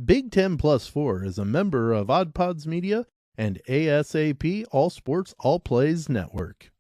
Big Ten Plus 4 is a member of Odd Pods Media and ASAP All Sports All Plays Network.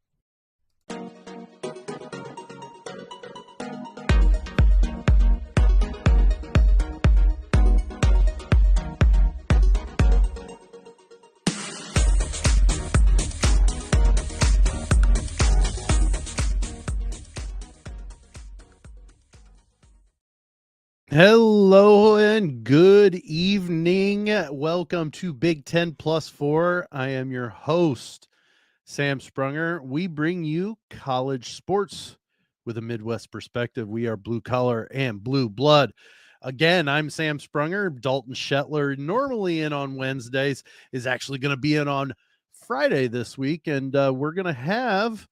Hello and good evening. Welcome to Big Ten Plus 4. I am your host, Sam Sprunger. We bring you college sports with a Midwest perspective. We are blue collar and blue blood. Again, I'm Sam Sprunger. Dalton Shetler, normally in on Wednesdays, is actually going to be in on Friday this week, and we're going to have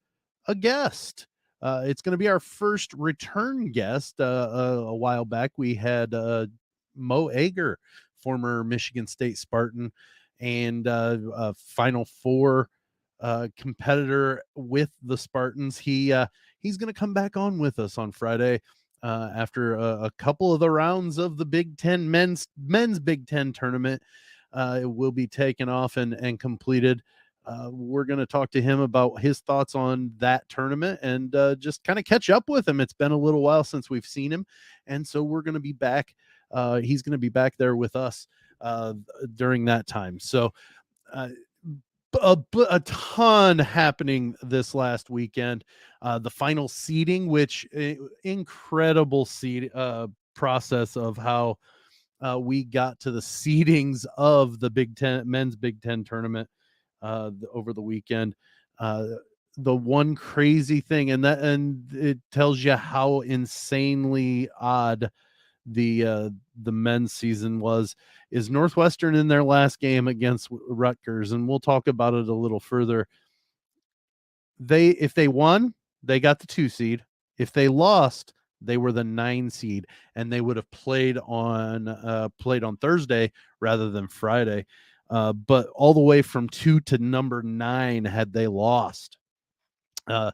a guest. It's going to be our first return guest. A while back, we had Moe Ager, former Michigan State Spartan, and Final Four competitor with the Spartans. He's going to come back on with us on Friday after a couple of the rounds of the Big Ten men's Big Ten tournament. It will be taken off and completed. We're going to talk to him about his thoughts on that tournament and just kind of catch up with him. It's been a little while since we've seen him, and so we're going to be back. He's going to be back there with us during that time. So a ton happening this last weekend. The final seeding, which incredible seed process of how we got to the seedings of the Big Ten men's Big Ten tournament over the weekend. The one crazy thing, and it tells you how insanely odd the men's season is Northwestern in their last game against Rutgers, and we'll talk about it a little further. If they won, they got the 2 seed. If they lost, they were the 9 seed, and they would have played on Thursday rather than Friday. But all the way from 2 to number 9 had they lost. The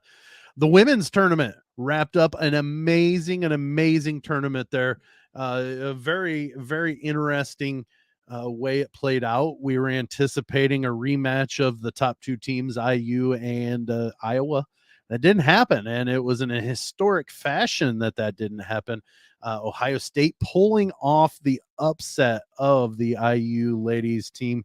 women's tournament wrapped up an amazing tournament there. A very, very interesting way it played out. We were anticipating a rematch of the top 2 teams, IU and Iowa. That didn't happen, and it was in a historic fashion that didn't happen. Ohio State pulling off the upset of the IU ladies team.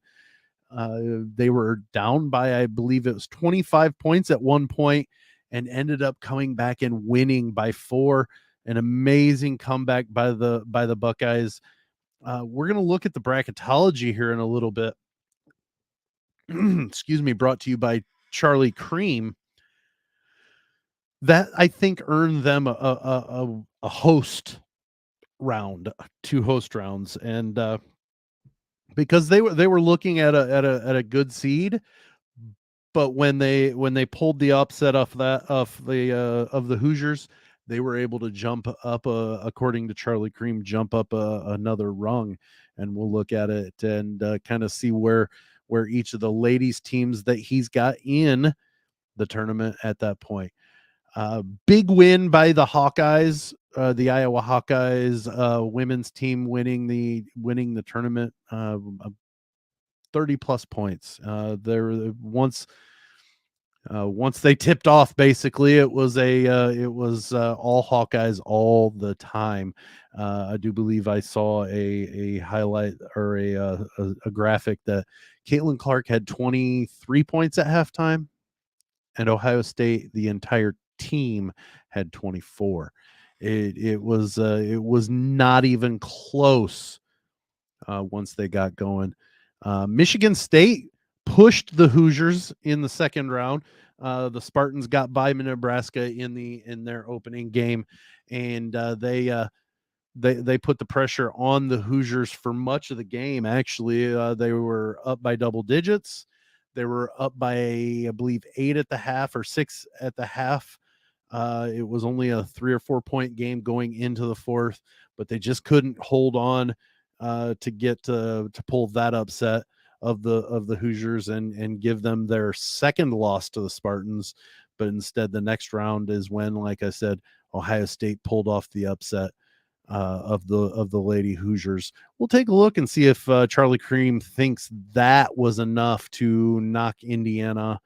They were down by, I believe it was 25 points at one point, and ended up coming back and winning by 4. An amazing comeback by the Buckeyes. We're going to look at the bracketology here in a little bit. Excuse me, brought to you by Charlie Creme. That, I think, earned them a host round, 2 host rounds, and because they were looking at a good seed, but when they pulled the upset of the Hoosiers, they were able to jump up, according to Charlie Creme, another rung, and we'll look at it and kind of see where each of the ladies teams that he's got in the tournament at that point. Big win by the Hawkeyes, the Iowa Hawkeyes women's team winning the tournament, 30 plus points. Once they tipped off, basically it was all Hawkeyes all the time. I do believe I saw a highlight or a graphic that Caitlin Clark had 23 points at halftime, and Ohio State, the entire team, had 24. It was not even close once they got going. Michigan State pushed the Hoosiers in the second round. The Spartans got by Nebraska in their opening game, and they put the pressure on the Hoosiers for much of the game. Actually, they were up by double digits. They were up by, I believe, 8 at the half or 6 at the half. It was only a 3 or 4 point game going into the fourth, but they just couldn't hold on to get to pull that upset of the Hoosiers and give them their second loss to the Spartans. But instead, the next round is when, like I said, Ohio State pulled off the upset. of the Lady Hoosiers. We'll take a look and see if Charlie Creme thinks that was enough to knock the Indiana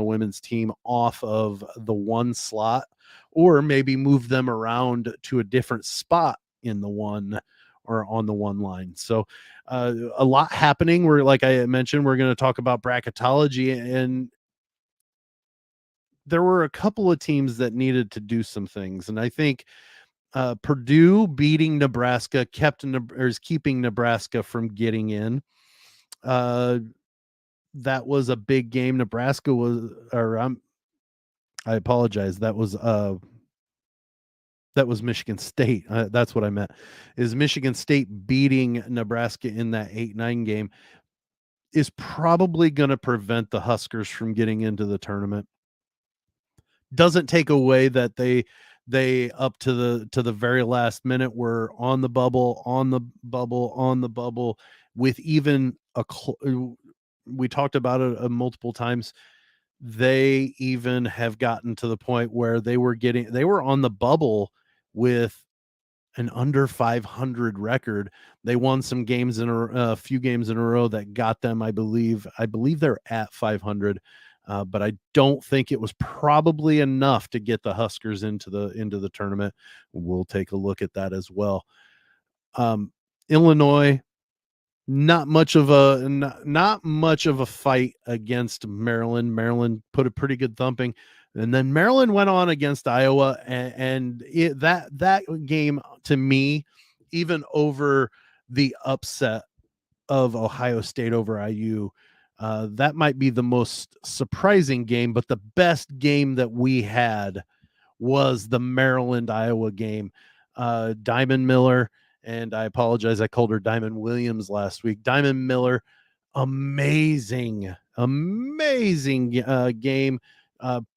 women's team off of the 1 slot, or maybe move them around to a different spot in the 1 or on the 1 line. So a lot happening. We're, like I mentioned, we're going to talk about bracketology, and there were a couple of teams that needed to do some things. And I think Purdue beating Nebraska is keeping Nebraska from getting in. That was a big game. Nebraska was, or I apologize. That was Michigan State. That's what I meant. Is Michigan State beating Nebraska in that 8-9 game is probably going to prevent the Huskers from getting into the tournament. Doesn't take away that they up to the very last minute were on the bubble with even we talked about it multiple times. They even have gotten to the point where they were on the bubble with an under 500 record. They won some games a few games in a row that got them, I believe they're at 500. But I don't think it was probably enough to get the Huskers into the tournament. We'll take a look at that as well. Illinois, not much of a fight against Maryland. Maryland put a pretty good thumping, and then Maryland went on against Iowa, and that game, to me, even over the upset of Ohio State over IU, that might be the most surprising game. But the best game that we had was the Maryland Iowa game. Diamond Miller, and I apologize, I called her Diamond Williams last week. Diamond Miller, amazing game.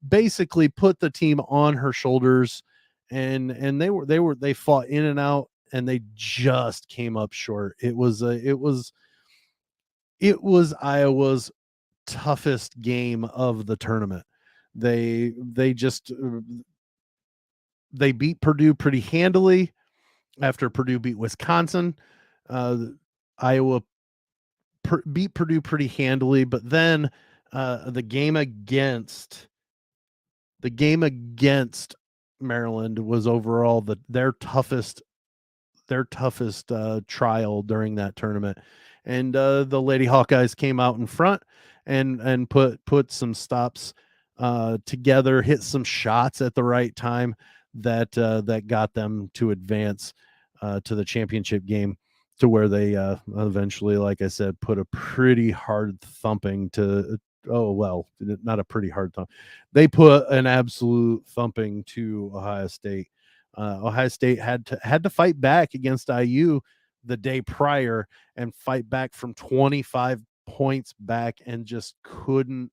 Basically put the team on her shoulders, and they fought in and out, and they just came up short. It was Iowa's toughest game of the tournament. They beat Purdue pretty handily after Purdue beat Wisconsin. Iowa beat Purdue pretty handily, but then the game against Maryland was overall their toughest trial during that tournament. And the Lady Hawkeyes came out in front and put some stops together, hit some shots at the right time that got them to advance to the championship game, to where they eventually, like I said, put a pretty hard thumping to not a pretty hard thump. They put an absolute thumping to Ohio State. Ohio State had to fight back against IU the day prior and fight back from 25 points back, and just couldn't,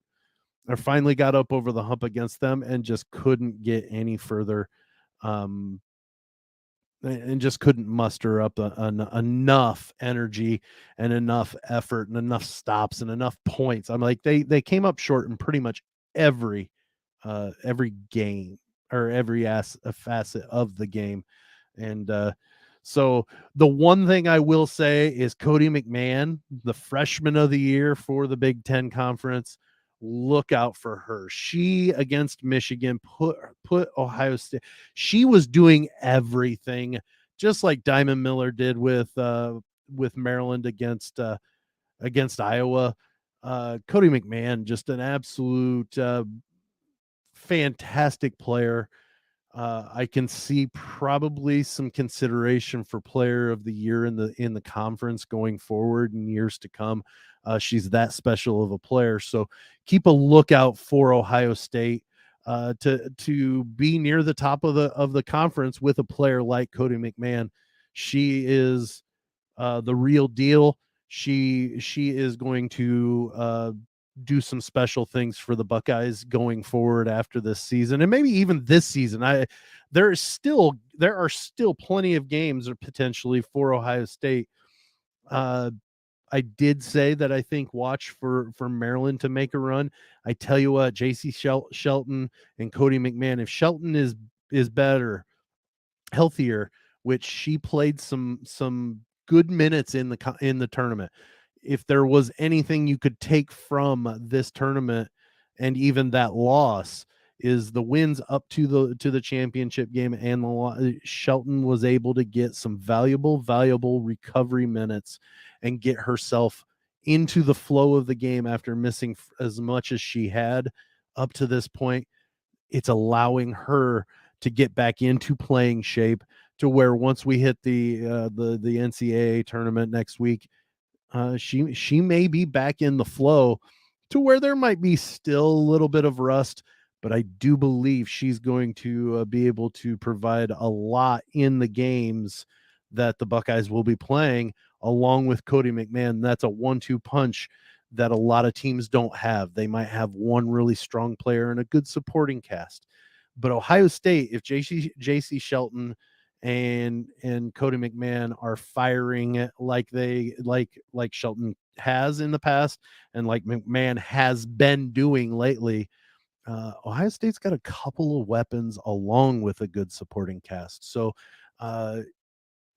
or finally got up over the hump against them and just couldn't get any further, and just couldn't muster up enough energy and enough effort and enough stops and enough points. I'm like, they came up short in pretty much every game, or every facet of the game. And so the one thing I will say is Cody McMahon, the freshman of the year for the Big Ten Conference, look out for her. She, against Michigan, put Ohio State. She was doing everything, just like Diamond Miller did with Maryland against Iowa. Cody McMahon, just an absolute fantastic player. I can see probably some consideration for player of the year in the conference going forward in years to come. She's that special of a player. So keep a lookout for Ohio State to be near the top of the conference with a player like Cody McMahon. She is the real deal. She is going to do some special things for the Buckeyes going forward after this season, and maybe even this season. There are still plenty of games potentially for Ohio State. I did say that I think watch for Maryland to make a run. I tell you what, JC Shelton and Cody McMahon, if Shelton is better healthier, which she played some good minutes in the tournament. If there was anything you could take from this tournament and even that loss, is the wins up to the championship game, and Shelton was able to get some valuable recovery minutes and get herself into the flow of the game after missing as much as she had up to this point. It's allowing her to get back into playing shape, to where once we hit the NCAA tournament next week, she may be back in the flow, to where there might be still a little bit of rust, but I do believe she's going to be able to provide a lot in the games that the Buckeyes will be playing, along with Cody McMahon. That's a 1-2 punch that a lot of teams don't have. They might have one really strong player and a good supporting cast. But Ohio State, if JC Shelton and Cody McMahon are firing like Shelton has in the past, and like McMahon has been doing lately, Ohio State's got a couple of weapons along with a good supporting cast. So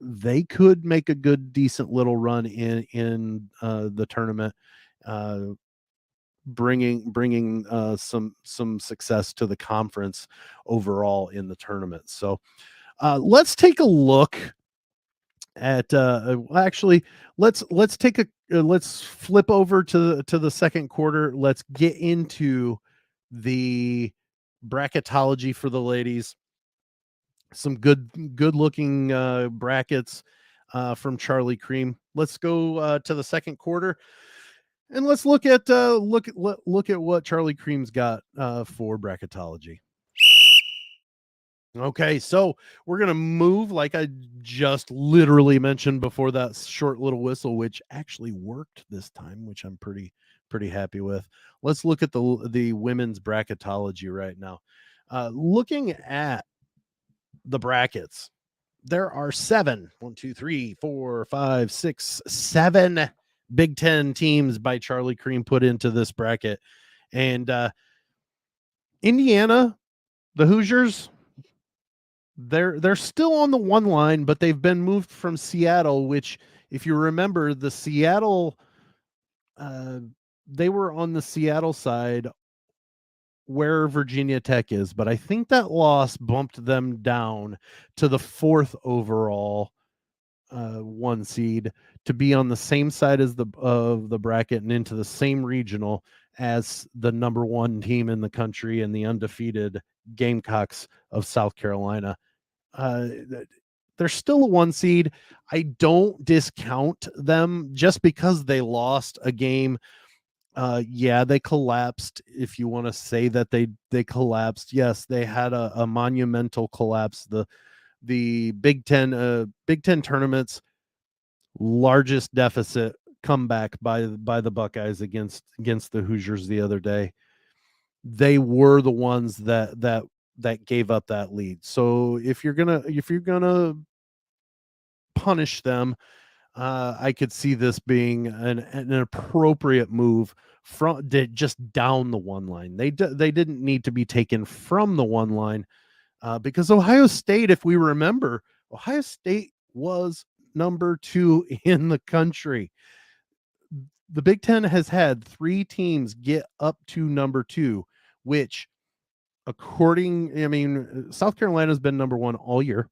they could make a good, decent little run in the tournament, bringing some success to the conference overall in the tournament. So let's take a look at actually let's take a let's flip over to the second quarter. Let's get into the bracketology for the ladies. Some good looking brackets from Charlie Creme. Let's go to the second quarter, and let's look at what Charlie Creme's got for bracketology. Okay, so we're gonna move, like I just literally mentioned before that short little whistle, which actually worked this time, which I'm pretty happy with. Let's look at the women's bracketology right now. Looking at the brackets, there are 7 Big Ten teams by Charlie Creme put into this bracket, and Indiana, the Hoosiers, they're still on the one line, but they've been moved from Seattle, which, if you remember, the Seattle they were on the Seattle side where Virginia Tech is, but I think that loss bumped them down to the 4th overall 1 seed, to be on the same side as the bracket and into the same regional as the number 1 team in the country and the undefeated Gamecocks of South Carolina. They're still a 1 seed. I don't discount them just because they lost a game. Yeah, they collapsed. If you want to say that they collapsed, yes, they had a monumental collapse. The Big Ten tournament's largest deficit comeback by the Buckeyes against the Hoosiers the other day. They were the ones that gave up that lead. So if you're gonna punish them, I could see this being an appropriate move from just down the 1 line. They didn't need to be taken from the 1 line, because Ohio State, if we remember, Ohio State was number 2 in the country. The Big Ten has had 3 teams get up to number 2, which, South Carolina's been number 1 all year.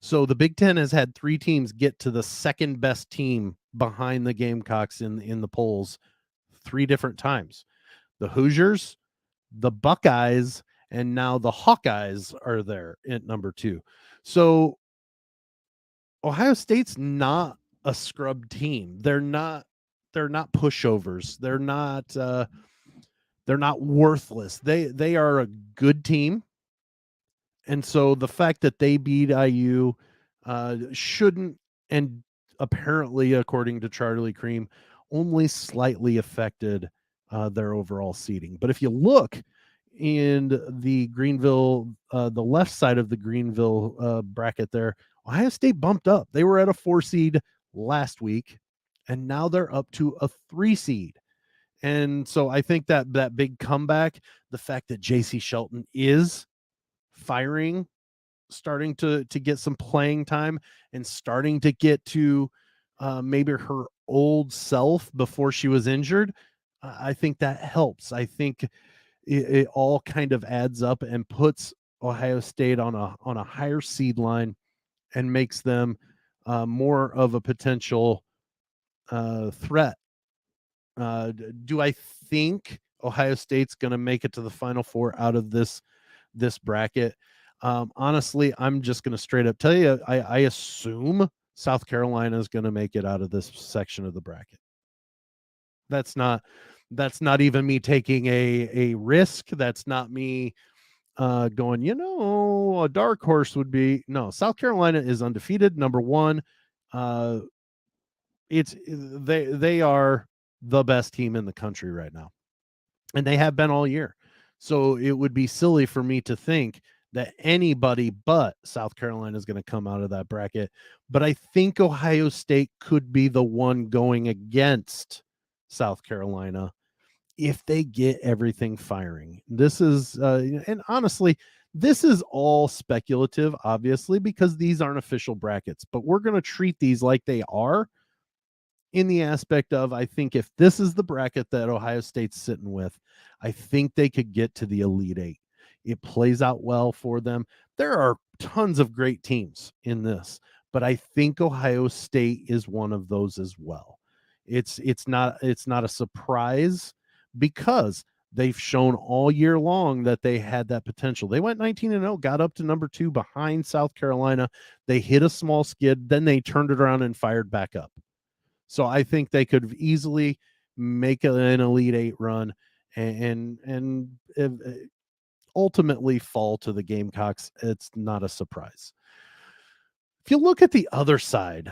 So the Big Ten has had 3 teams get to the second best team behind the Gamecocks in the polls 3 different times. The Hoosiers, the Buckeyes, and now the Hawkeyes are there at number 2. So Ohio State's not a scrub team. They're not pushovers. They're not worthless. They are a good team. And so the fact that they beat IU shouldn't, and apparently, according to Charlie Creme, only slightly affected their overall seeding. But if you look in the Greenville, the left side of the Greenville bracket there, Ohio State bumped up. They were at a 4 seed last week, and now they're up to a 3 seed. And so I think that big comeback, the fact that JC Shelton is firing starting to get some playing time and starting to get to maybe her old self before she was injured, I think that helps. I think it all kind of adds up and puts Ohio State on a higher seed line and makes them more of a potential threat. Do I think Ohio State's going to make it to the Final Four out of this bracket? Honestly, I'm just going to straight up tell you, I assume South Carolina is going to make it out of this section of the bracket. That's not even me taking a risk. That's not me going, a dark horse would be. No, South Carolina is undefeated, number one. They are the best team in the country right now, and they have been all year. So it would be silly for me to think that anybody but South Carolina is going to come out of that bracket. But I think Ohio State could be the one going against South Carolina if they get everything firing. This is, and honestly, this is all speculative, obviously, because these aren't official brackets, but we're going to treat these like they are, in the aspect of, I think if this is the bracket that Ohio State's sitting with, I think they could get to the Elite Eight. It plays out well for them. There are tons of great teams in this, but I think Ohio State is one of those as well. It's not a surprise because they've shown all year long that they had that potential. They went 19-0, got up to number 2 behind South Carolina. They hit a small skid, then they turned it around and fired back up. So I think they could easily make an Elite Eight run and ultimately fall to the Gamecocks. It's not a surprise. If you look at the other side,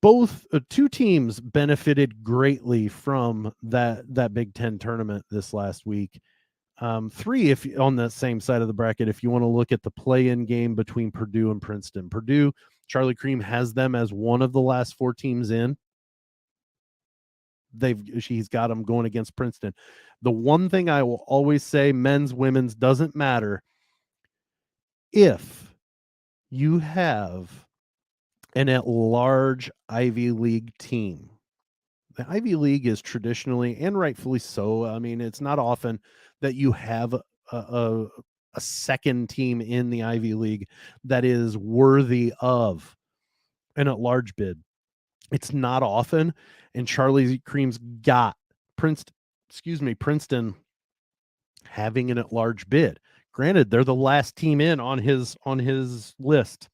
both two teams benefited greatly from that Big Ten tournament this last week. 3, if on the same side of the bracket, if you want to look at the play-in game between Purdue and Princeton. Purdue, Charlie Creme has them as one of the last 4 teams in. She's got them going against Princeton. The one thing I will always say, men's, women's, doesn't matter. If you have an at-large Ivy League team, the Ivy League is traditionally, and rightfully so, I mean, it's not often that you have a second team in the Ivy League that is worthy of an at-large bid. It's not often, and Charlie Creme's got Princeton having an at-large bid. Granted, they're the last team in on his list.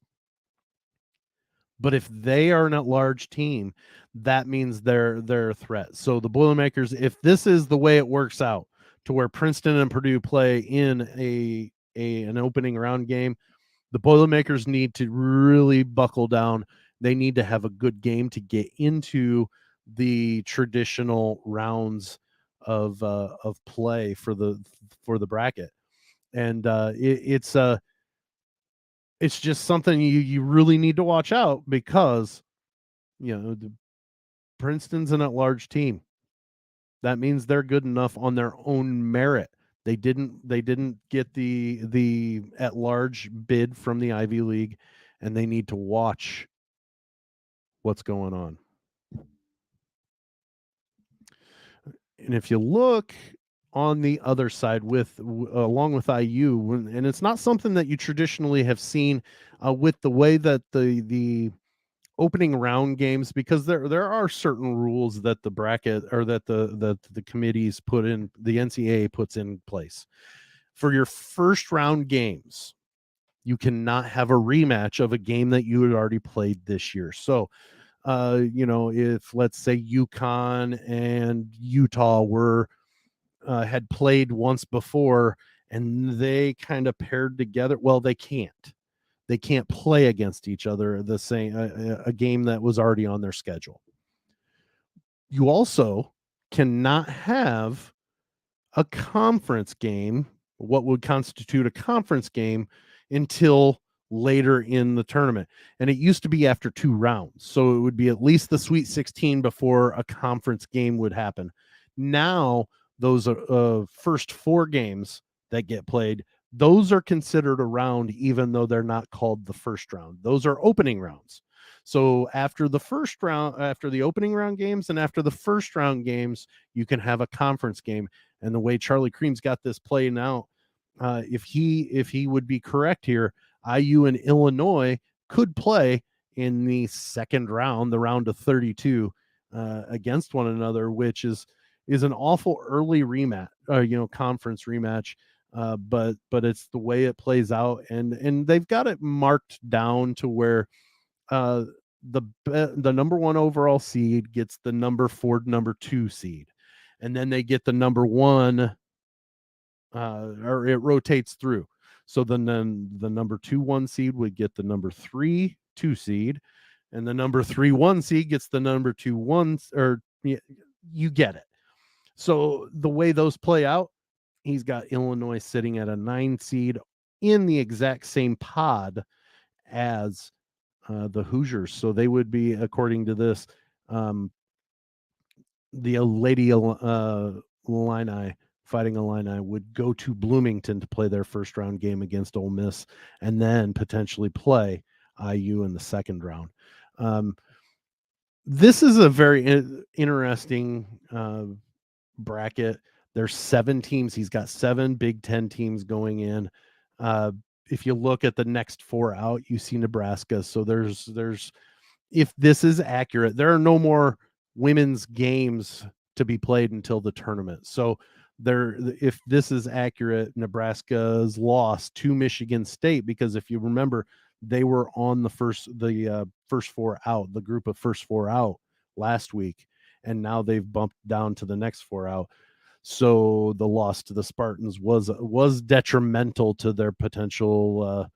But if they are an at-large team, that means they're a threat. So the Boilermakers, if this is the way it works out to where Princeton and Purdue play in an opening round game, the Boilermakers need to really buckle down. They need to have a good game to get into the traditional rounds of play for the bracket. And it's just something you really need to watch out, because the Princeton's an at-large team. That means they're good enough on their own merit. They didn't get the at-large bid from the Ivy League, and they need to watch what's going on. And if you look on the other side along with IU, and it's not something that you traditionally have seen with the way that the opening round games, because there are certain rules that the bracket, or that the committees put in, the NCAA puts in place. For your first round games, you cannot have a rematch of a game that you had already played this year. So if, let's say, UConn and Utah had played once before and they kind of paired together, well, they can't play against each other the same a game that was already on their schedule. You also cannot have a conference game, what would constitute a conference game, until later in the tournament. And it used to be after 2 rounds. So it would be at least the Sweet 16 before a conference game would happen. Now, those first 4 games that get played those are considered a round, even though they're not called the first round. Those are opening rounds. So after the first round, after the opening round games and after the first round games, you can have a conference game. And the way Charlie Creme's got this playing out, if he would be correct here, IU and Illinois could play in the second round, the round of 32, against one another, which is an awful early rematch, conference rematch. But it's the way it plays out, and they've got it marked down to where the number 1 overall seed gets the number 2 seed, and then they get the number 1, or it rotates through. So then the number 1 seed would get the number 2 seed, and the number 1 seed gets the number 1, or you get it. So the way those play out, he's got Illinois sitting at a 9 seed in the exact same pod as the Hoosiers. So they would be, according to this, the Lady Illini, Fighting Illini, would go to Bloomington to play their first round game against Ole Miss, and then potentially play IU in the second round. This is a very interesting bracket. There's 7 teams. He's got 7 Big Ten teams going in. If you look at the next 4 out, you see Nebraska. So there's if this is accurate, there are no more women's games to be played until the tournament. So if this is accurate, Nebraska's lost to Michigan State, because if you remember, they were on the first 4 out, the group of first 4 out last week, and now they've bumped down to the next 4 out. So the loss to the Spartans was detrimental to their potential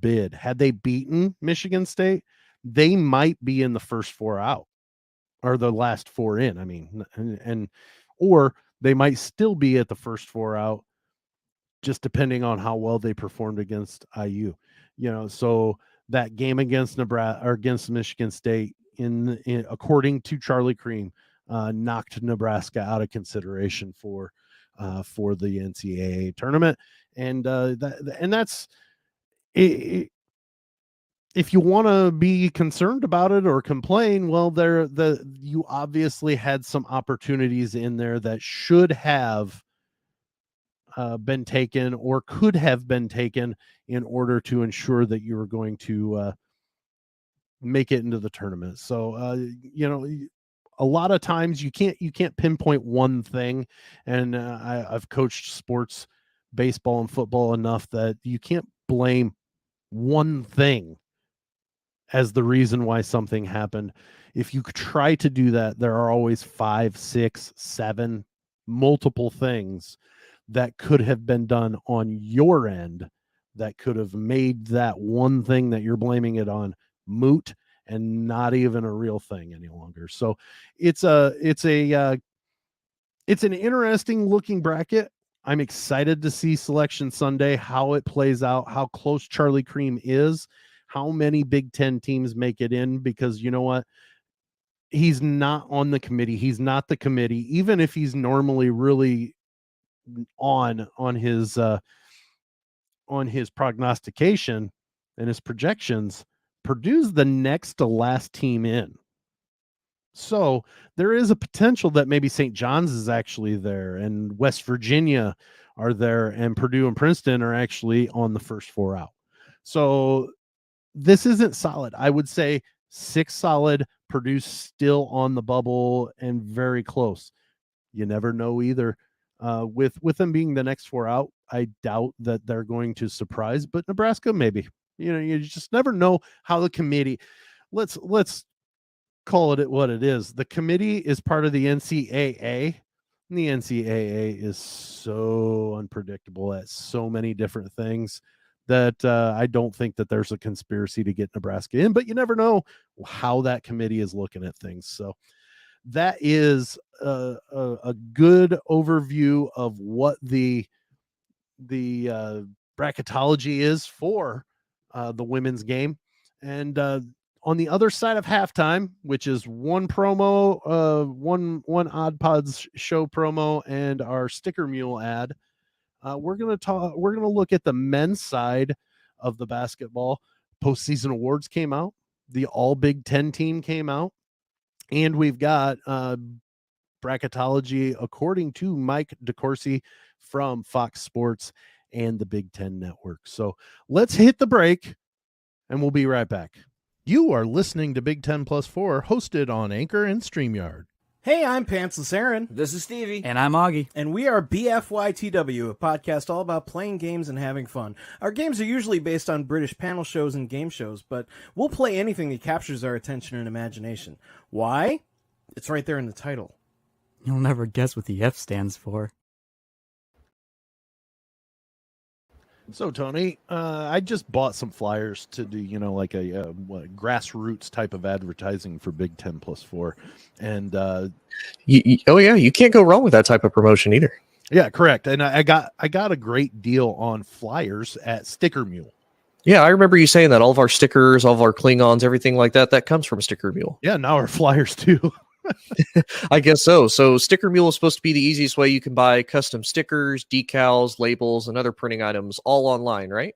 bid. Had they beaten Michigan State, they might be in the first 4 out, or the last 4 in. I mean, and or they might still be at the first 4 out, just depending on how well they performed against IU. So that game against Nebraska or against Michigan State, in according to Charlie Creme, knocked Nebraska out of consideration for the NCAA tournament, and that's it. If you want to be concerned about it or complain, well, you obviously had some opportunities in there that should have been taken or could have been taken in order to ensure that you were going to make it into the tournament. So a lot of times you can't pinpoint one thing, and I've coached sports, baseball and football, enough that you can't blame one thing as the reason why something happened. If you try to do that, there are always 5, 6, 7 multiple things that could have been done on your end that could have made that one thing that you're blaming it on moot and not even a real thing any longer. So it's an interesting looking bracket. I'm excited to see Selection Sunday, how it plays out, how close Charlie Creme is, how many Big Ten teams make it in, because you know what? He's not on the committee. He's not the committee, even if he's normally really on his prognostication and his projections. Purdue's the next to last team in. So there is a potential that maybe St. John's is actually there, and West Virginia are there, and Purdue and Princeton are actually on the first 4 out. So this isn't solid. I would say 6 solid, Purdue's still on the bubble and very close. You never know either. With them being the next 4 out, I doubt that they're going to surprise, but Nebraska maybe. You just never know how the committee. Let's call it what it is. The committee is part of the NCAA, and the NCAA is so unpredictable at so many different things that I don't think that there's a conspiracy to get Nebraska in, but you never know how that committee is looking at things. So that is a good overview of what the bracketology is for the women's game. And on the other side of halftime, which is one promo, one Odd Pods show promo, and our sticker mule ad, We're going to look at the men's side of the basketball. Postseason awards came out. The all Big Ten team came out. And we've got bracketology according to Mike DeCourcy from Fox Sports and the Big Ten Network. So let's hit the break and we'll be right back. You are listening to Big Ten Plus 4, hosted on Anchor and StreamYard. Hey, I'm Pantsless Aaron. This is Stevie. And I'm Augie. And we are BFYTW, a podcast all about playing games and having fun. Our games are usually based on British panel shows and game shows, but we'll play anything that captures our attention and imagination. Why? It's right there in the title. You'll never guess what the F stands for. So, Tony, I just bought some flyers to do, like a grassroots type of advertising for Big Ten Plus 4. And you can't go wrong with that type of promotion either. Yeah, correct. And I got a great deal on flyers at Sticker Mule. Yeah, I remember you saying that all of our stickers, all of our Klingons, everything like that comes from Sticker Mule. Yeah, now our flyers too. I guess so. So Sticker Mule is supposed to be the easiest way you can buy custom stickers, decals, labels, and other printing items all online, right?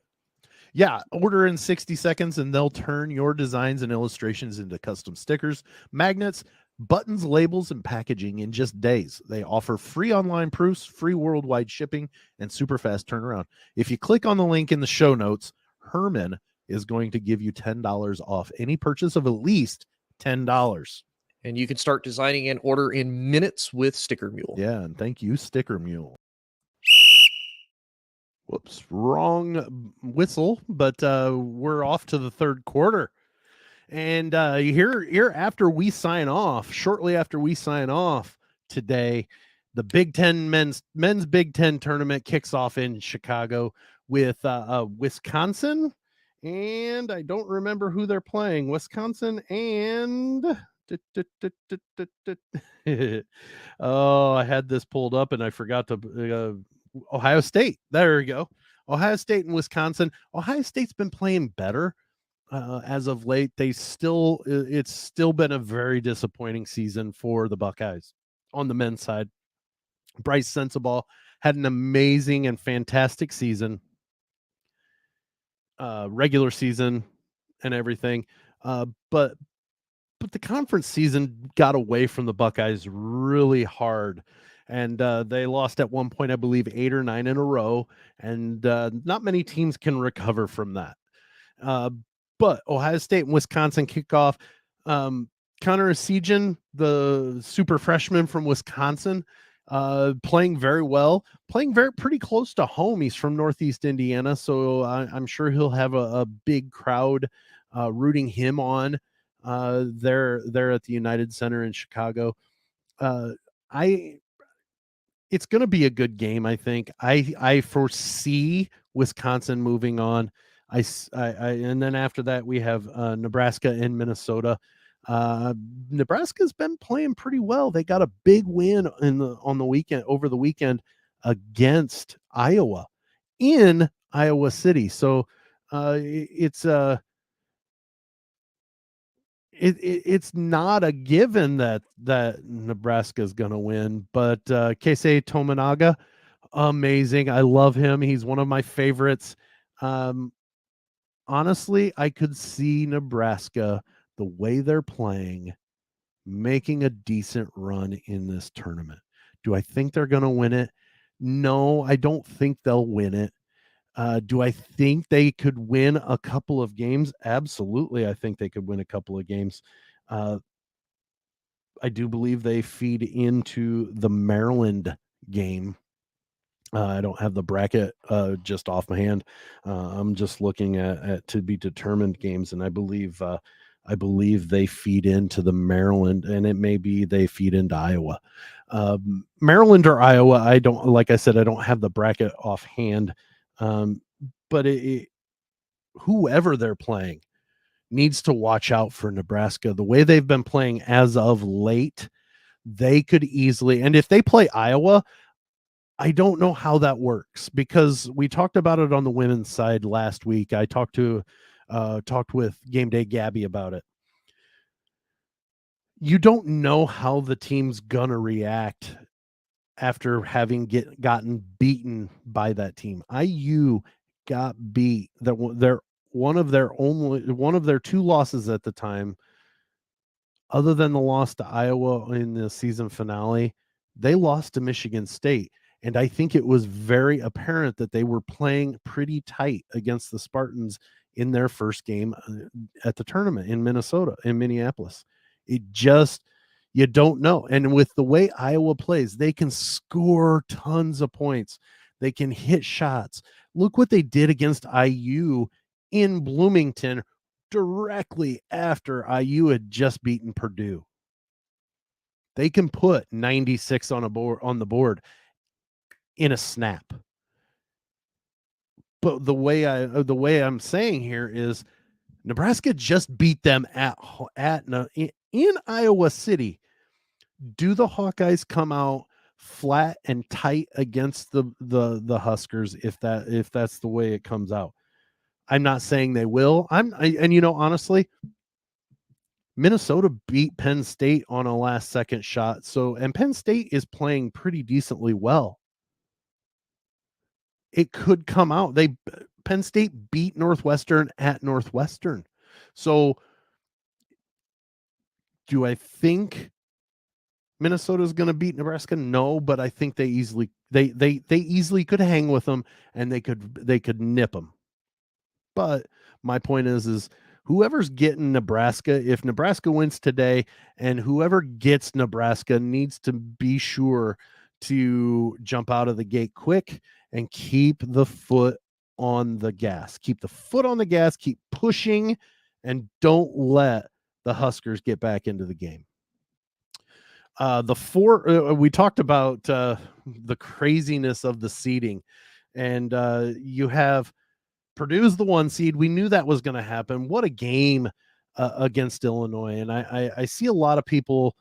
Yeah, order in 60 seconds and they'll turn your designs and illustrations into custom stickers, magnets, buttons, labels, and packaging in just days. They offer free online proofs, free worldwide shipping, and super fast turnaround. If you click on the link in the show notes, Herman is going to give you $10 off any purchase of at least $10. And you can start designing and order in minutes with Sticker Mule. Yeah, and thank you, Sticker Mule. Whoops, wrong whistle, but we're off to the third quarter. And here after we sign off, shortly after we sign off today, the Big Ten men's Big Ten tournament kicks off in Chicago with Wisconsin, and I don't remember who they're playing. Wisconsin and oh, I had this pulled up and I forgot to Ohio State. There we go. Ohio State and Wisconsin. Ohio State's been playing better as of late. It's still been a very disappointing season for the Buckeyes on the men's side. Bryce Sensabaugh had an amazing and fantastic season, regular season and everything. But the conference season got away from the Buckeyes really hard. And they lost at one point, I believe, 8 or 9 in a row. And not many teams can recover from that. But Ohio State and Wisconsin kick off. Connor Esijan, the super freshman from Wisconsin, playing very well, pretty close to home. He's from Northeast Indiana, so I'm sure he'll have a big crowd rooting him on there at the United Center in Chicago. It's going to be a good game, I think. I foresee Wisconsin moving on. And then after that we have Nebraska and Minnesota. Nebraska's been playing pretty well. They got a big win over the weekend against Iowa in Iowa City. So it's not a given that Nebraska is going to win, but Keisei Tominaga, amazing. I love him. He's one of my favorites. Honestly, I could see Nebraska, the way they're playing, making a decent run in this tournament. Do I think they're going to win it? No, I don't think they'll win it. Do I think they could win a couple of games? Absolutely. I think they could win a couple of games. I do believe they feed into the Maryland game. I don't have the bracket just off my hand. I'm just looking at to be determined games, and I believe they feed into the Maryland, and it may be they feed into Iowa. Maryland or Iowa, I don't have the bracket offhand. But whoever they're playing needs to watch out for Nebraska. The way they've been playing as of late, they could easily, and if they play Iowa, I don't know how that works, because we talked about it on the women's side last week. I talked with Game Day Gabby about it. You don't know how the team's gonna react after having gotten beaten by that team. IU got beat. They're one of their two losses at the time, other than the loss to Iowa in the season finale. They lost to Michigan State. And I think it was very apparent that they were playing pretty tight against the Spartans in their first game at the tournament in Minneapolis. It just, you don't know. And with the way Iowa plays, they can score tons of points. They can hit shots. Look what they did against IU in Bloomington directly after IU had just beaten Purdue. They can put 96 on the board in a snap. But the way I'm saying here is Nebraska just beat them in Iowa City. Do the Hawkeyes come out flat and tight against the Huskers if that's the way it comes out? I'm not saying they will. Honestly, Minnesota beat Penn State on a last second shot. And Penn State is playing pretty decently well. It could come out. Penn State beat Northwestern at Northwestern. So do I think Minnesota's going to beat Nebraska? No, but I think they easily could hang with them, and they could nip them. But my point is whoever's getting Nebraska, if Nebraska wins today, and whoever gets Nebraska needs to be sure to jump out of the gate quick and keep the foot on the gas. Keep the foot on the gas, keep pushing, and don't let the Huskers get back into the game. We talked about the craziness of the seeding, and you have Purdue's the 1 seed. We knew that was going to happen. What a game against Illinois. And I see a lot of people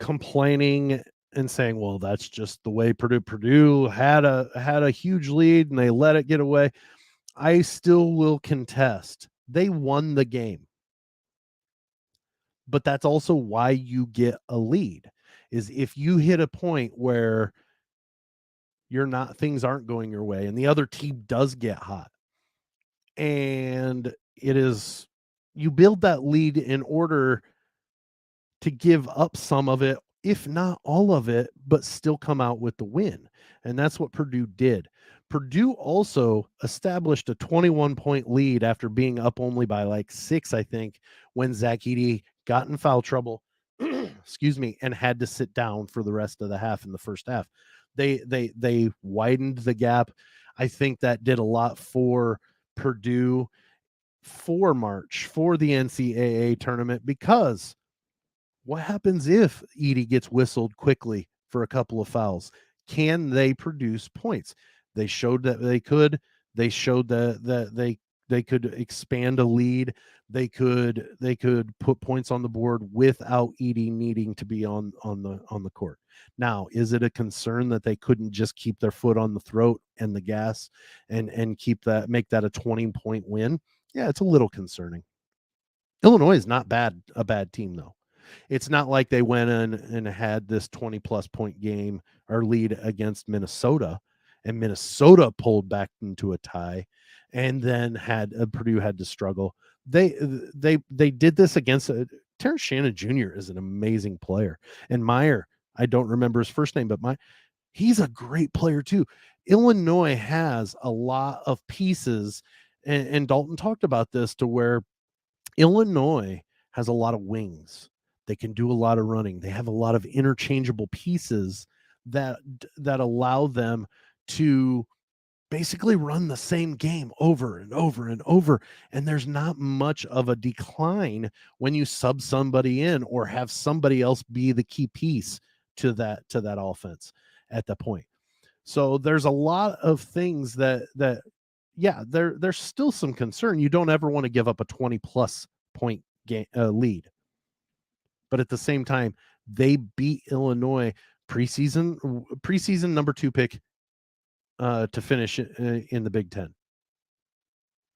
complaining and saying, well, that's just the way Purdue had a huge lead and they let it get away. I still will contest. They won the game. But that's also why you get a lead, is if you hit a point where things aren't going your way and the other team does get hot, and you build that lead in order to give up some of it, if not all of it, but still come out with the win. And that's what Purdue did. Purdue also established a 21-point lead after being up only by like 6, I think, when Zach Edey got in foul trouble, excuse me, and had to sit down for the rest of the half in the first half. They widened the gap. I think that did a lot for Purdue for March, for the NCAA tournament, because what happens if Edey gets whistled quickly for a couple of fouls? Can they produce points? They showed that they could. They showed that they could expand a lead. They could put points on the board without Edey needing to be on the court. Now, is it a concern that they couldn't just keep their foot on the throat and the gas and make that a 20-point win? Yeah, it's a little concerning. Illinois is not a bad team, though. It's not like they went in and had this 20-plus point game or lead against Minnesota, and Minnesota pulled back into a tie, and then Purdue had to struggle. They did this against Terrence Shannon Jr. is an amazing player, and Meyer, I don't remember his first name, but he's a great player too. Illinois has a lot of pieces, and Dalton talked about this, to where Illinois has a lot of wings. They can do a lot of running. They have a lot of interchangeable pieces that allow them to basically run the same game over and over and over. And there's not much of a decline when you sub somebody in or have somebody else be the key piece to that offense at the point. So there's a lot of things that there's still some concern. You don't ever want to give up a 20-plus point game lead. But at the same time, they beat Illinois preseason number 2 pick to finish in the Big Ten.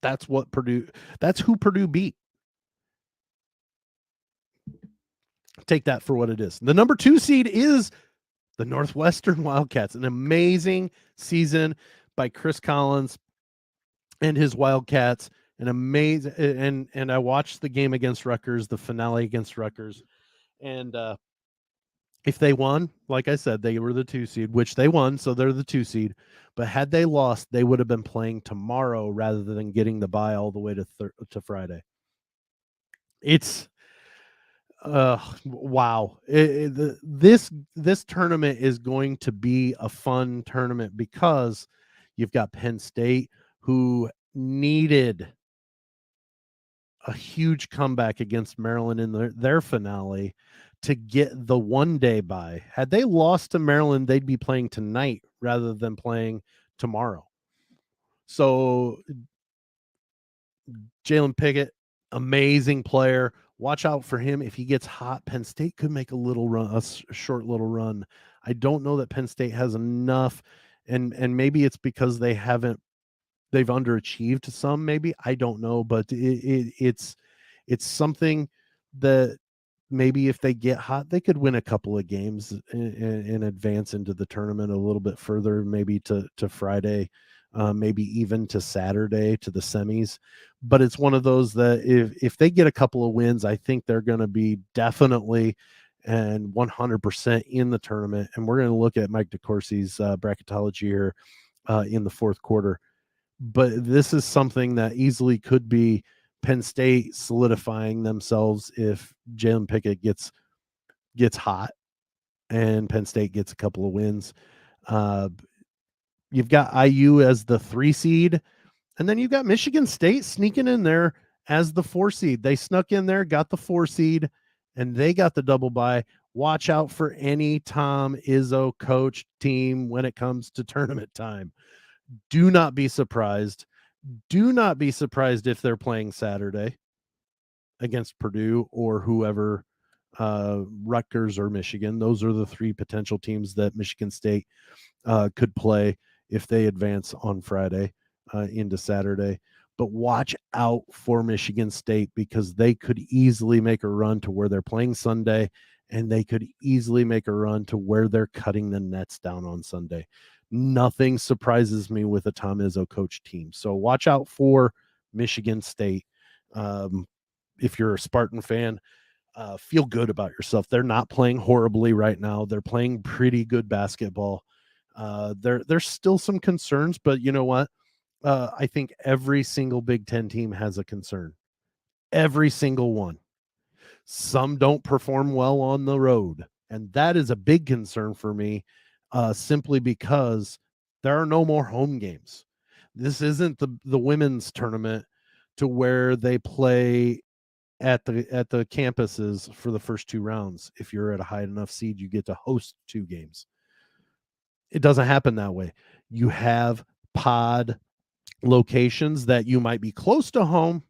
That's who Purdue beat. Take that for what it is. The number 2 seed is The Northwestern Wildcats, an amazing season by Chris Collins and his Wildcats. An amazing, and I watched the game against Rutgers, the finale against Rutgers, and if they won, like I said, they were the 2 seed, which they won, so they're the 2 seed. But had they lost, they would have been playing tomorrow rather than getting the bye all the way to Friday. It's wow. This tournament is going to be a fun tournament because you've got Penn State, who needed a huge comeback against Maryland in their finale to get the 1 day bye. Had they lost to Maryland, they'd be playing tonight rather than playing tomorrow. So Jalen Pickett, amazing player. Watch out for him. If he gets hot, Penn State could make a little run, a short little run. I don't know that Penn State has enough, and maybe it's because they've underachieved some, maybe. I don't know, but it's something that maybe if they get hot, they could win a couple of games and advance into the tournament a little bit further, maybe to Friday, maybe even to Saturday, to the semis. But it's one of those that if they get a couple of wins, I think they're going to be definitely and 100% in the tournament. And we're going to look at Mike DeCourcy's bracketology here in the fourth quarter. But this is something that easily could be Penn State solidifying themselves if Jalen Pickett gets hot and Penn State gets a couple of wins. You've got IU as the 3 seed, and then you've got Michigan State sneaking in there as the 4 seed. They snuck in there, got the 4 seed, and they got the double bye. Watch out for any Tom Izzo coach team when it comes to tournament time. Do not be surprised. Do not be surprised if they're playing Saturday against Purdue or whoever, Rutgers or Michigan. Those are the 3 potential teams that Michigan State could play if they advance on Friday into Saturday. But watch out for Michigan State because they could easily make a run to where they're playing Sunday, and they could easily make a run to where they're cutting the nets down on Sunday. Nothing surprises me with a Tom Izzo coach team. So watch out for Michigan State. If you're a Spartan fan, feel good about yourself. They're not playing horribly right now. They're playing pretty good basketball. There's still some concerns, but you know what? I think every single Big Ten team has a concern. Every single one. Some don't perform well on the road, and that is a big concern for me, simply because there are no more home games. This isn't the women's tournament to where they play at the campuses for the first 2 rounds. If you're at a high enough seed, you get to host 2 games. It doesn't happen that way. You have pod locations that you might be close to home,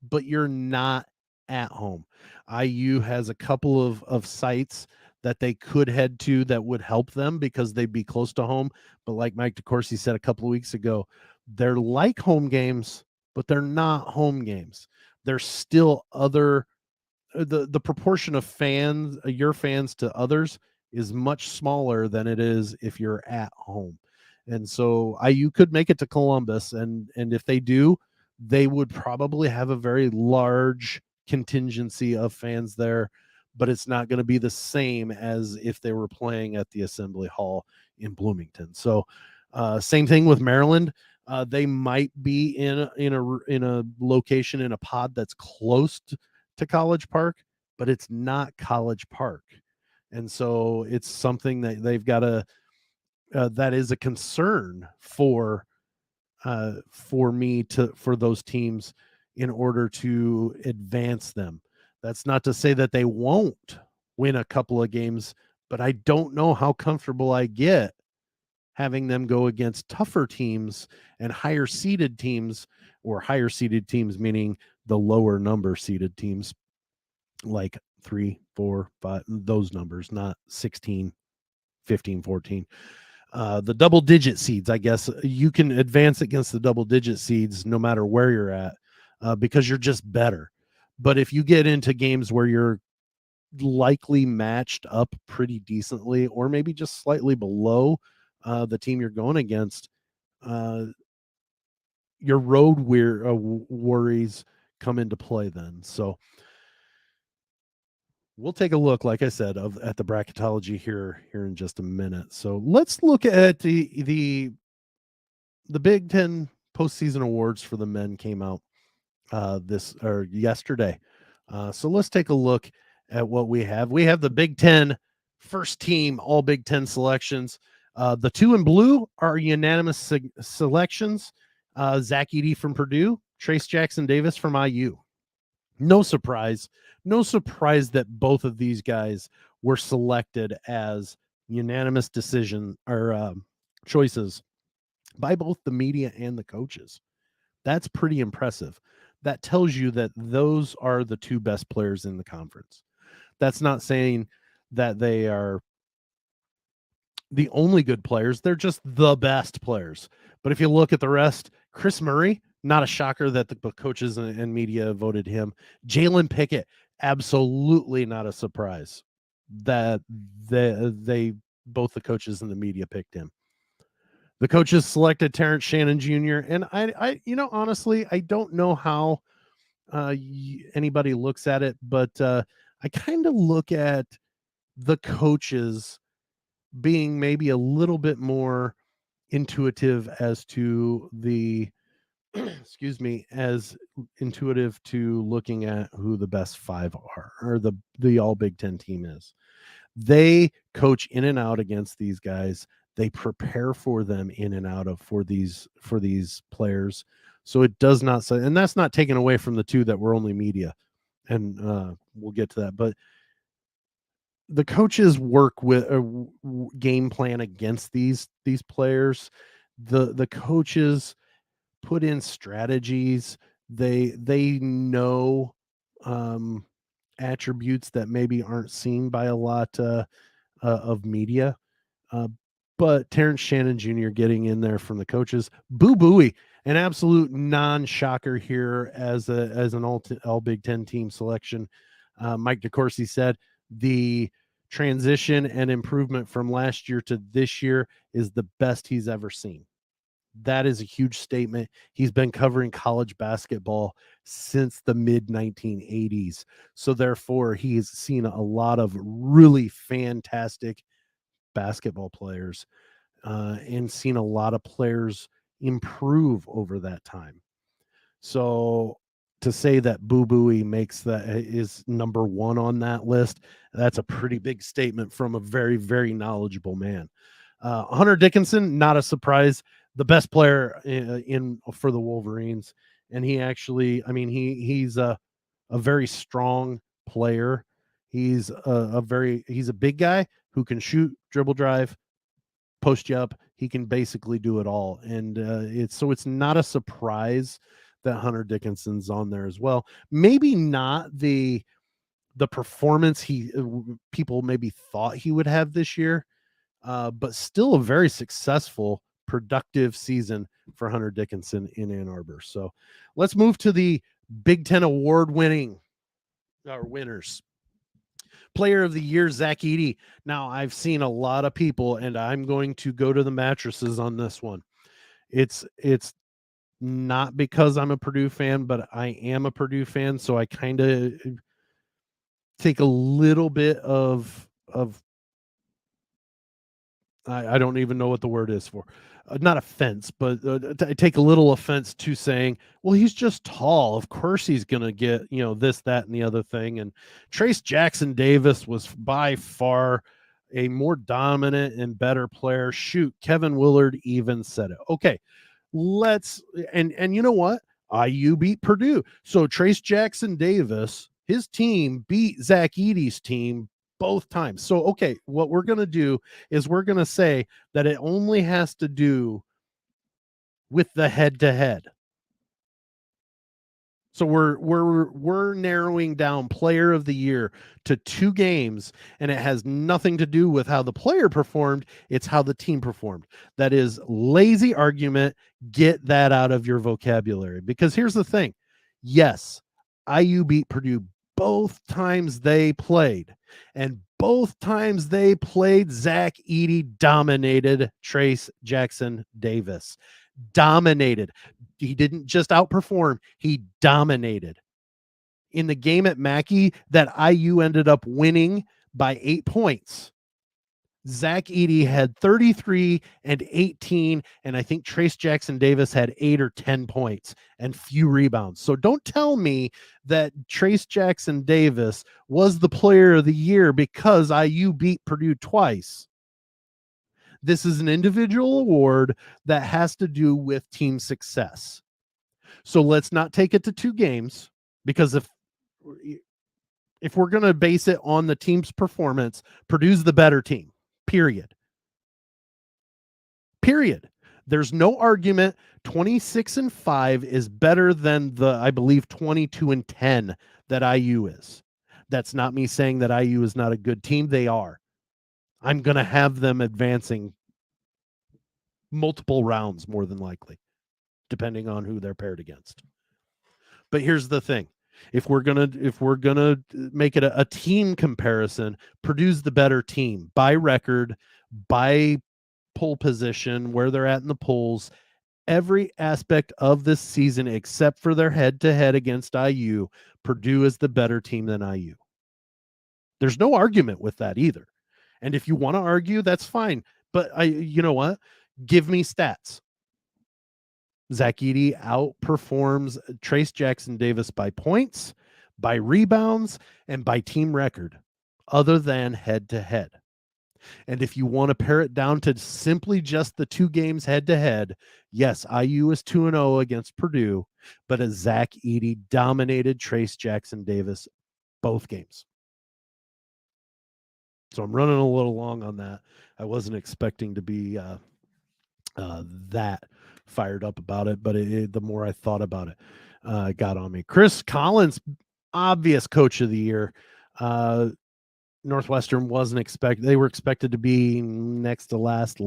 but you're not at home. IU has a couple of sites that they could head to that would help them because they'd be close to home. But like Mike DeCourcy said a couple of weeks ago, they're like home games, but they're not home games. There's still other, the proportion of fans, your fans to others is much smaller than it is if you're at home. And so IU could make it to Columbus, and if they do, they would probably have a very large contingency of fans there, but it's not going to be the same as if they were playing at the Assembly Hall in Bloomington. So same thing with Maryland. They might be in a location in a pod that's close to College Park, but it's not College Park. And so it's something that they've got to, that is a concern for those teams in order to advance them. That's not to say that they won't win a couple of games, but I don't know how comfortable I get having them go against tougher teams and higher seeded teams, or higher seeded teams meaning the lower number seeded teams, like 3, 4, 5, those numbers, not 16, 15, 14. The double digit seeds, I guess you can advance against the double digit seeds no matter where you're at, because you're just better. But if you get into games where you're likely matched up pretty decently, or maybe just slightly below the team you're going against, your road worries come into play then. So we'll take a look, like I said, at the bracketology here in just a minute. So let's look at the Big Ten postseason awards for the men came out yesterday. So let's take a look at what we have. We have the Big Ten first team, all Big Ten selections. The two in blue are unanimous selections. Zach Edey from Purdue, Trace Jackson Davis from IU. No surprise that both of these guys were selected as unanimous decision or choices by both the media and the coaches. That's pretty impressive. That tells you that those are the two best players in the conference. That's not saying that they are the only good players. They're just the best players. But if you look at the rest, Chris Murray, not a shocker that the coaches and media voted him. Jalen Pickett, absolutely not a surprise that they both the coaches and the media picked him. The coaches selected Terrence Shannon Jr. And I honestly, I don't know how anybody looks at it, but I kind of look at the coaches being maybe a little bit more intuitive as to the as intuitive to looking at who the best five are, or the all Big Ten team is. They coach in and out against these guys. They prepare for them in and out of for these players. So it does not say, and that's not taken away from the two that were only media, and we'll get to that. But the coaches work with a game plan against these players. The coaches put in strategies. They know attributes that maybe aren't seen by a lot of media. But Terrence Shannon Jr. getting in there from the coaches. Boo Buie, an absolute non-shocker here as an all Big Ten team selection. Mike DeCourcy said the transition and improvement from last year to this year is the best he's ever seen. That is a huge statement. He's been covering college basketball since the mid-1980s. So therefore, he's seen a lot of really fantastic basketball players and seen a lot of players improve over that time. So to say that Boo Buie is number one on that list, that's a pretty big statement from a very, very knowledgeable man. Hunter Dickinson, not a surprise, the best player for the Wolverines. And he actually, he's a very strong player. He's he's a big guy who can shoot, dribble, drive, post you up. He can basically do it all. And it's not a surprise that Hunter Dickinson's on there as well. Maybe not the performance people maybe thought he would have this year, but still a very successful, productive season for Hunter Dickinson in Ann Arbor. So let's move to the Big Ten award winners. Player of the year, Zach Edey. Now, I've seen a lot of people, and I'm going to go to the mattresses on this one. It's not because I'm a Purdue fan, but I am a Purdue fan, so I kind of take a little bit of I don't even know what the word is for. Not offense, but I take a little offense to saying, well, he's just tall. Of course he's going to get, this, that, and the other thing. And Trace Jackson Davis was by far a more dominant and better player. Shoot, Kevin Willard even said it. Okay, and you know what? IU beat Purdue. So Trace Jackson Davis, his team beat Zach Edey's team both times. So, okay, what we're going to do is we're going to say that it only has to do with the head-to-head. So we're narrowing down player of the year to 2 games, and it has nothing to do with how the player performed. It's how the team performed. That is lazy argument. Get that out of your vocabulary, because here's the thing. Yes, IU beat Purdue both times they played. And both times they played, Zach Edey dominated Trace Jackson Davis. Dominated. He didn't just outperform, he dominated. In the game at Mackey that IU ended up winning by 8 points, Zach Edey had 33 and 18, and I think Trace Jackson Davis had 8 or 10 points and few rebounds. So don't tell me that Trace Jackson Davis was the player of the year because IU beat Purdue twice. This is an individual award that has to do with team success. So let's not take it to 2 games, because if we're going to base it on the team's performance, Purdue's the better team. Period. There's no argument. 26-5 is better than the, I believe, 22-10 that IU is. That's not me saying that IU is not a good team. They are. I'm going to have them advancing multiple rounds, more than likely, depending on who they're paired against. But here's the thing. If we're gonna make it a team comparison, Purdue's the better team by record, by pole position, where they're at in the polls, every aspect of this season except for their head-to-head against IU. Purdue is the better team than IU. There's no argument with that either. And if you want to argue, that's fine. But you know what? Give me stats. Zach Edey outperforms Trace Jackson Davis by points, by rebounds, and by team record, other than head-to-head. And if you want to pare it down to simply just the 2 games head-to-head, yes, IU is 2-0 against Purdue, but as Zach Edey dominated Trace Jackson Davis both games. So I'm running a little long on that. I wasn't expecting to be that fired up about it, but the more I thought about it, it got on me. Chris Collins, obvious coach of the year. Northwestern wasn't expected. They were expected to be next to last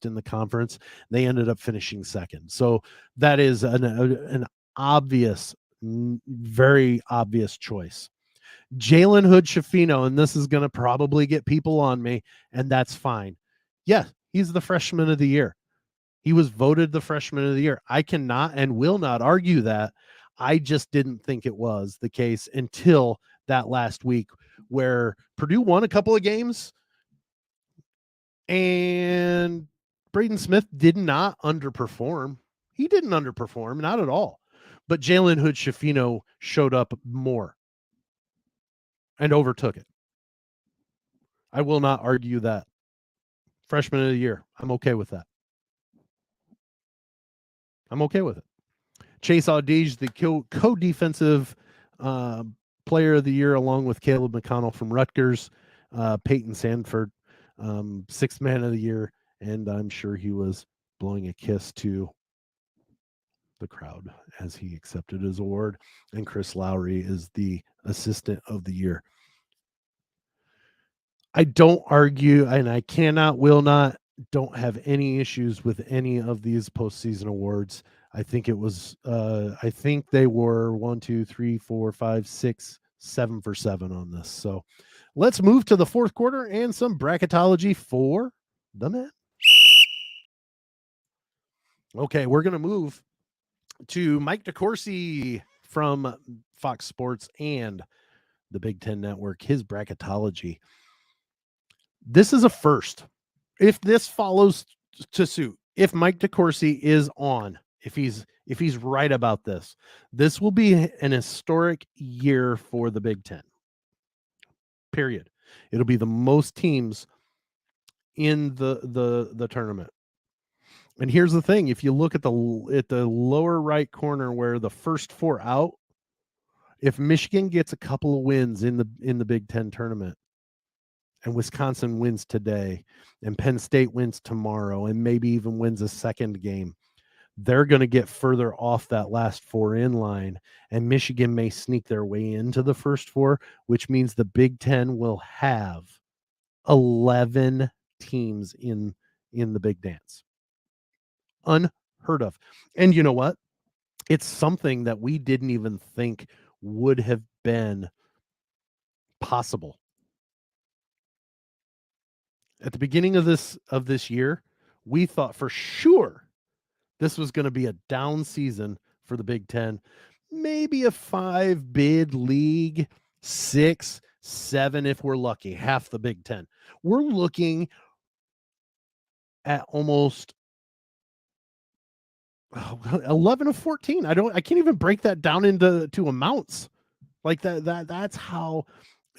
in the conference. They ended up finishing second. So that is an obvious, very obvious choice. Jalen Hood-Schifino, and this is going to probably get people on me, and that's fine. Yeah, he's the freshman of the year. He was voted the freshman of the year. I cannot and will not argue that. I just didn't think it was the case until that last week, where Purdue won a couple of games and Braden Smith did not underperform. He didn't underperform, not at all. But Jalen Hood-Schifino showed up more and overtook it. I will not argue that. Freshman of the year. I'm okay with that. I'm okay with it. Chase Audige, the co-defensive player of the year, along with Caleb McConnell from Rutgers. Peyton Sanford, 6th man of the year, and I'm sure he was blowing a kiss to the crowd as he accepted his award. And Chris Lowry is the assistant of the year. I don't argue, and I cannot, will not, don't have any issues with any of these postseason awards. I think it was, I think they were 1, 2, 3, 4, 5, 6, 7 for 7 on this. So let's move to the 4th quarter and some bracketology for the men. Okay, we're going to move to Mike DeCourcy from Fox Sports and the Big Ten Network, his bracketology. This is a first. If this follows to suit, if Mike DeCourcy is on, if he's right about this, this will be an historic year for the Big Ten. Period. It'll be the most teams in the tournament. And here's the thing: if you look at the lower right corner where the first 4 out, if Michigan gets a couple of wins in the Big Ten tournament, and Wisconsin wins today, and Penn State wins tomorrow, and maybe even wins a second game, they're going to get further off that last 4 in line, and Michigan may sneak their way into the first 4, which means the Big Ten will have 11 teams in the Big Dance. Unheard of. And you know what? It's something that we didn't even think would have been possible. At the beginning of this year, we thought for sure this was going to be a down season for the Big Ten. Maybe a 5-bid league, 6, 7 if we're lucky, half the Big Ten. We're looking at almost 11 of 14. I can't even break that down into amounts. Like that's how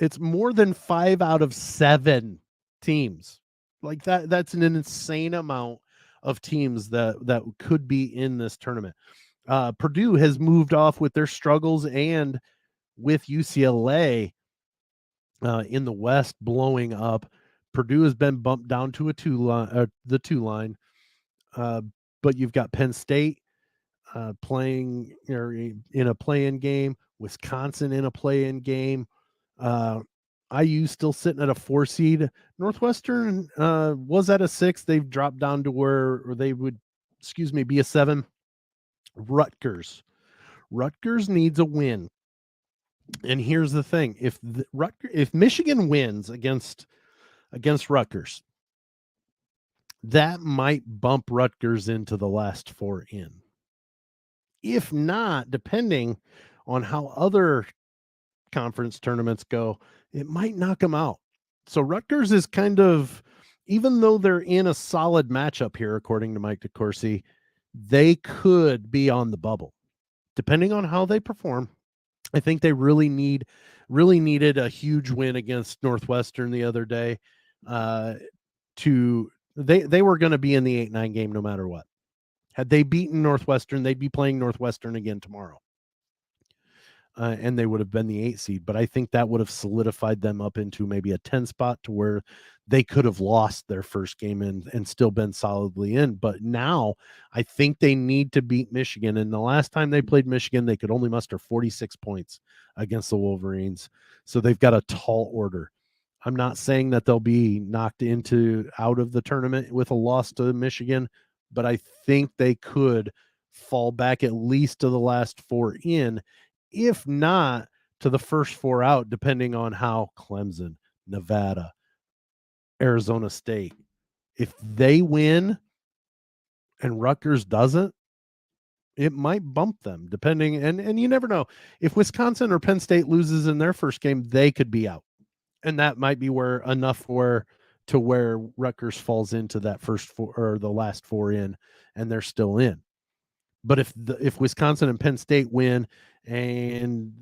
it's more than 5 out of 7 teams. Like that's an insane amount of teams that could be in this tournament. Purdue has moved off with their struggles, and with UCLA in the West blowing up, Purdue has been bumped down to the 2 line. But you've got Penn State playing in a play-in game, Wisconsin in a play-in game, IU still sitting at a 4 seed. Northwestern was at a 6. They've dropped down to where they would, be a 7. Rutgers needs a win. And here's the thing. If Michigan wins against Rutgers, that might bump Rutgers into the last 4 in. If not, depending on how other conference tournaments go, it might knock them out. So Rutgers is kind of, even though they're in a solid matchup here, according to Mike DeCourcy, they could be on the bubble, depending on how they perform. I think they really needed a huge win against Northwestern the other day. They were going to be in the 8-9 game no matter what. Had they beaten Northwestern, they'd be playing Northwestern again tomorrow. And they would have been the 8 seed. But I think that would have solidified them up into maybe a 10 spot to where they could have lost their first game and still been solidly in. But now I think they need to beat Michigan. And the last time they played Michigan, they could only muster 46 points against the Wolverines. So they've got a tall order. I'm not saying that they'll be knocked out of the tournament with a loss to Michigan, but I think they could fall back at least to the last 4 in, if not to the first 4 out, depending on how Clemson, Nevada, Arizona State, if they win and Rutgers doesn't, it might bump them, depending. And you never know. If Wisconsin or Penn State loses in their first game, they could be out. And that might be where Rutgers falls into that first 4 or the last 4 in, and they're still in. But if Wisconsin and Penn State win, and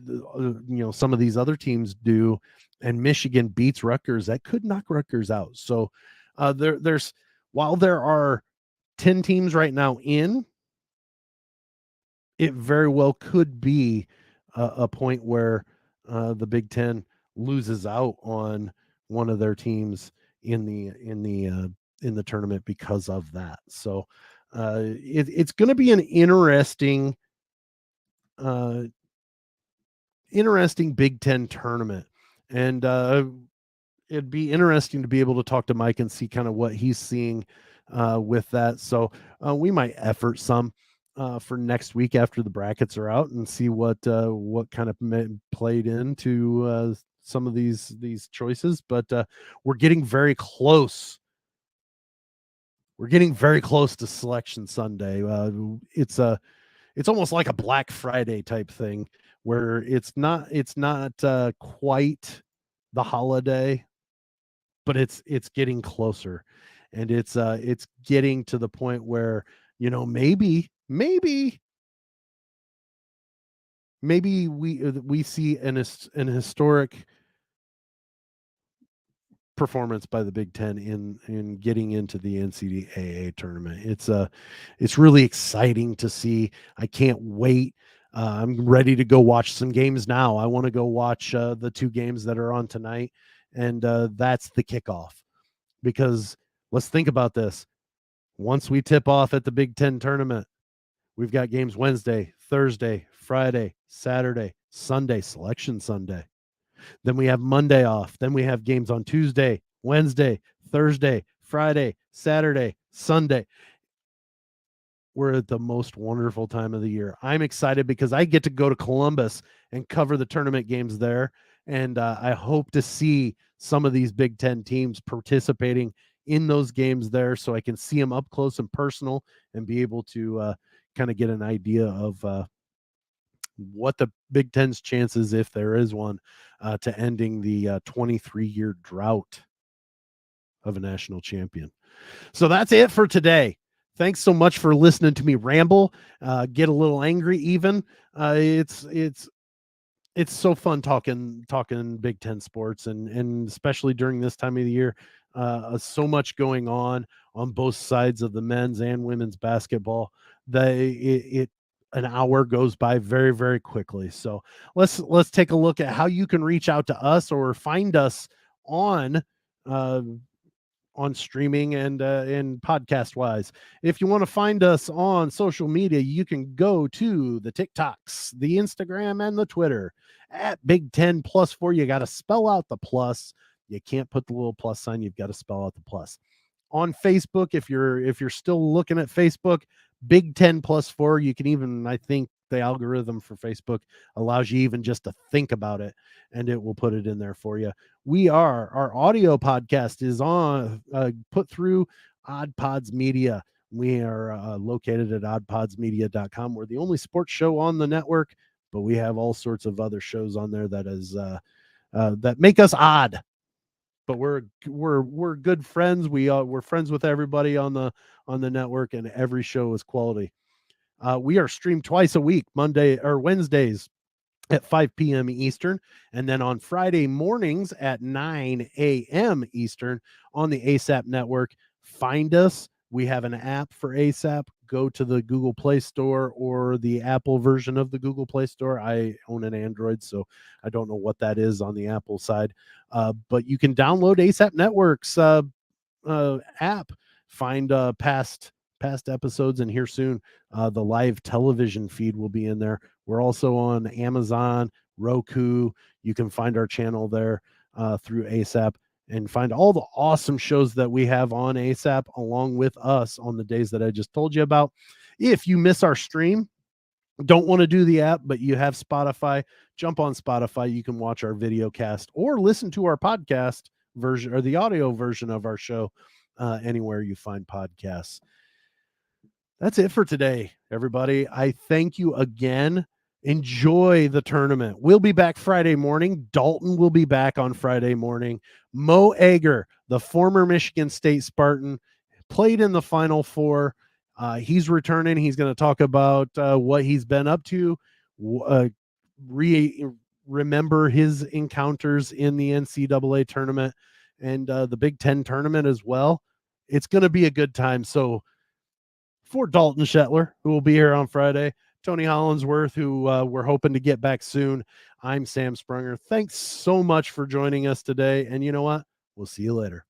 some of these other teams do, and Michigan beats Rutgers, that could knock Rutgers out. So there's while there are 10 teams right now in, it very well could be a point where the Big Ten loses out on one of their teams in the tournament because of that. So it's going to be an interesting Big Ten tournament, and it'd be interesting to be able to talk to Mike and see kind of what he's seeing with that. So we might effort some for next week after the brackets are out and see what kind of played into some of these choices. But we're getting very close. We're getting very close to Selection Sunday. It's almost like a Black Friday type thing, where it's not quite the holiday, but it's getting closer, and it's getting to the point where maybe we see an historic performance by the Big Ten in getting into the NCAA tournament. It's really exciting to see. I can't wait. I'm ready to go watch some games now. I want to go watch the 2 games that are on tonight, and that's the kickoff. Because let's think about this. Once we tip off at the Big Ten tournament, we've got games Wednesday, Thursday, Friday, Saturday, Sunday, Selection Sunday. Then we have Monday off. Then we have games on Tuesday, Wednesday, Thursday, Friday, Saturday, Sunday. We're at the most wonderful time of the year. I'm excited because I get to go to Columbus and cover the tournament games there. And I hope to see some of these Big Ten teams participating in those games there, so I can see them up close and personal and be able to kind of get an idea of what the Big Ten's chances, if there is one, to ending the 23-year drought of a national champion. So that's it for today. Thanks so much for listening to me ramble, get a little angry even. It's so fun talking Big Ten sports, and especially during this time of the year. So much going on both sides of the men's and women's basketball. An hour goes by very, very quickly. So let's take a look at how you can reach out to us or find us on streaming and podcast wise. If you want to find us on social media, you can go to the TikToks, the Instagram, and the Twitter at Big Ten Plus 4. You got to spell out the plus. You can't put the little plus sign. You've got to spell out the plus. On Facebook, if you're still looking at Facebook, Big Ten Plus 4. You can even, I think the algorithm for Facebook allows you even just to think about it, and it will put it in there for you. Our audio podcast is on put through Odd Pods Media. We are located at oddpodsmedia.com. We're the only sports show on the network, but we have all sorts of other shows on there that make us odd. But we're good friends. We're friends with everybody on the network, and every show is quality. We are streamed twice a week, Monday or Wednesdays at 5 p.m. Eastern, and then on Friday mornings at 9 a.m. Eastern on the ASAP network. Find us. We have an app for ASAP. Go to the Google Play Store or the Apple version of the Google Play Store. I own an Android, so I don't know what that is on the Apple side. But you can download ASAP Network's app, find past episodes, and here soon the live television feed will be in there. We're also on Amazon, Roku. You can find our channel there through ASAP and find all the awesome shows that we have on ASAP along with us on the days that I just told you about. If you miss our stream, don't want to do the app, but you have Spotify, jump on Spotify. You can watch our video cast or listen to our podcast version or the audio version of our show anywhere you find podcasts. That's it for today, everybody. I thank you again. Enjoy the tournament. We'll be back Friday morning. Dalton will be back on Friday morning. Moe Ager, the former Michigan State Spartan, played in the Final Four. He's returning. He's going to talk about what he's been up to, remember his encounters in the NCAA tournament and the Big Ten tournament as well. It's going to be a good time. So for Dalton Shetler, who will be here on Friday, Tony Hollinsworth, who we're hoping to get back soon, I'm Sam Sprunger. Thanks so much for joining us today. And you know what? We'll see you later.